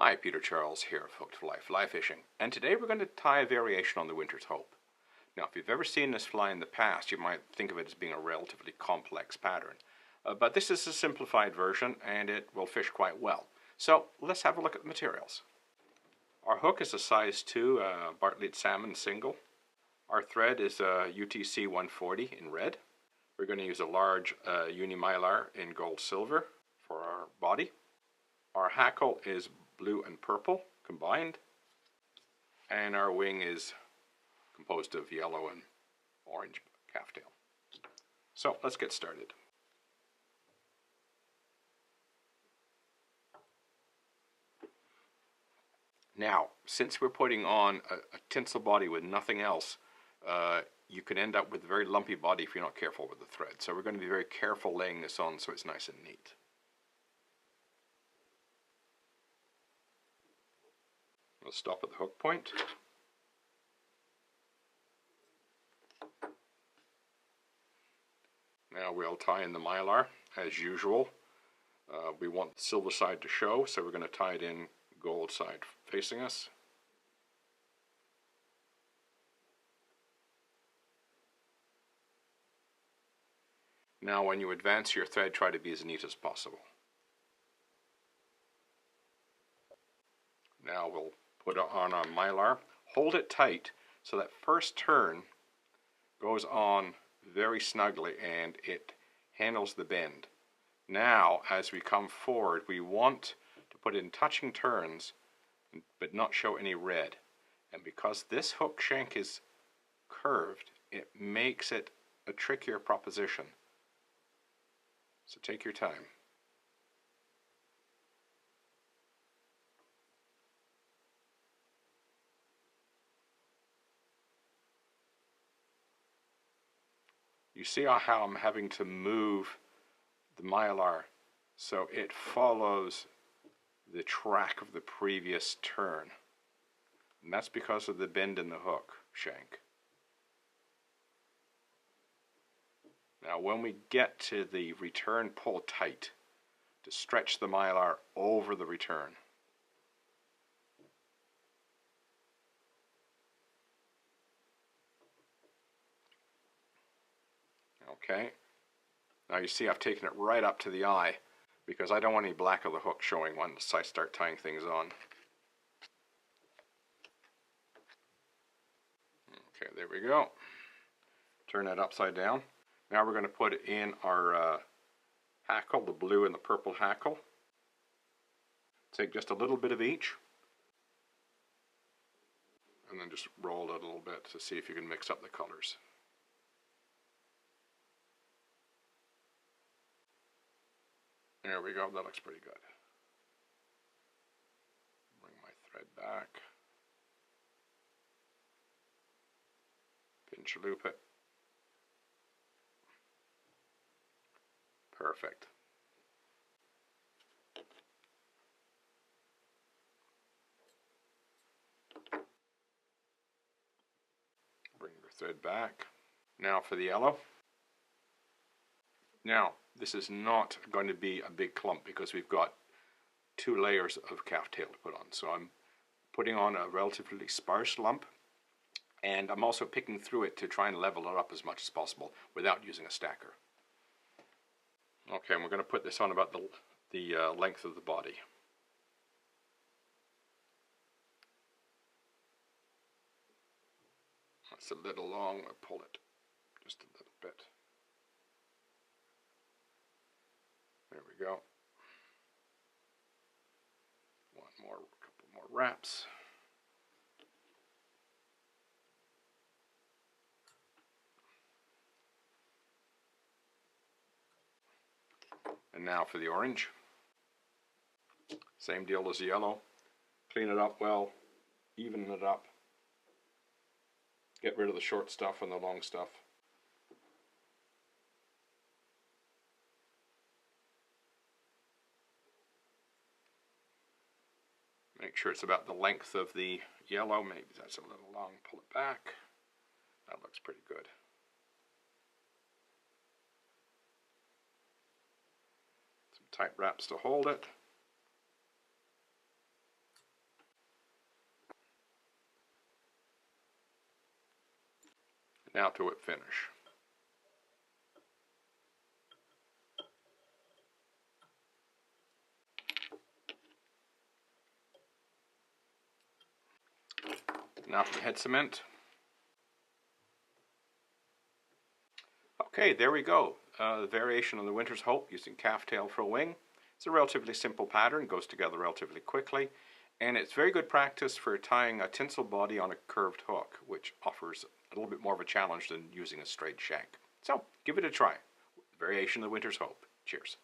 Hi, Peter Charles here of Hooked for Life Fly Fishing, and today we're going to tie a variation on the Winter's Hope. Now, if you've ever seen this fly in the past, you might think of it as being a relatively complex pattern. But this is a simplified version, and it will fish quite well. So, let's have a look at the materials. Our hook is a size 2 Bartlett Salmon single. Our thread is a UTC 140 in red. We're going to use a large Uni-Mylar in gold silver for our body. Our hackle is blue and purple combined, and our wing is composed of yellow and orange calftail. So let's get started. Now, since we're putting on a tinsel body with nothing else, you can end up with a very lumpy body if you're not careful with the thread. So we're going to be very careful laying this on so it's nice and neat. We'll stop at the hook point. Now we'll tie in the mylar as usual. We want the silver side to show, so we're going to tie it in gold side facing us. Now when you advance your thread, try to be as neat as possible. Now we'll put it on our mylar. Hold it tight so that first turn goes on very snugly and it handles the bend. Now as we come forward, we want to put in touching turns but not show any red. And because this hook shank is curved, it makes it a trickier proposition. So take your time. You see how I'm having to move the mylar so it follows the track of the previous turn. And that's because of the bend in the hook shank. Now when we get to the return, pull tight to stretch the mylar over the return. Okay, now you see I've taken it right up to the eye because I don't want any black of the hook showing once I start tying things on. Okay, there we go. Turn that upside down. Now we're going to put in our hackle, the blue and the purple hackle. Take just a little bit of each and then just roll it a little bit to see if you can mix up the colors. There we go, that looks pretty good. Bring my thread back. Pinch loop it. Perfect. Bring your thread back. Now for the yellow. Now, this is not going to be a big clump because we've got 2 layers of calftail to put on. So I'm putting on a relatively sparse lump, and I'm also picking through it to try and level it up as much as possible without using a stacker. Okay, and we're going to put this on about the length of the body. That's a little long, I'll pull it just a little bit. There we go. Couple more wraps. And now for the orange. Same deal as the yellow. Clean it up well, even it up. Get rid of the short stuff and the long stuff. Make sure it's about the length of the yellow. Maybe that's a little long. Pull it back. That looks pretty good. Some tight wraps to hold it. Now to whip finish. Now for the head cement. Okay, there we go. The variation on the Winter's Hope using calf tail for a wing. It's a relatively simple pattern, goes together relatively quickly, and it's very good practice for tying a tinsel body on a curved hook, which offers a little bit more of a challenge than using a straight shank. So, give it a try. Variation of the Winter's Hope. Cheers.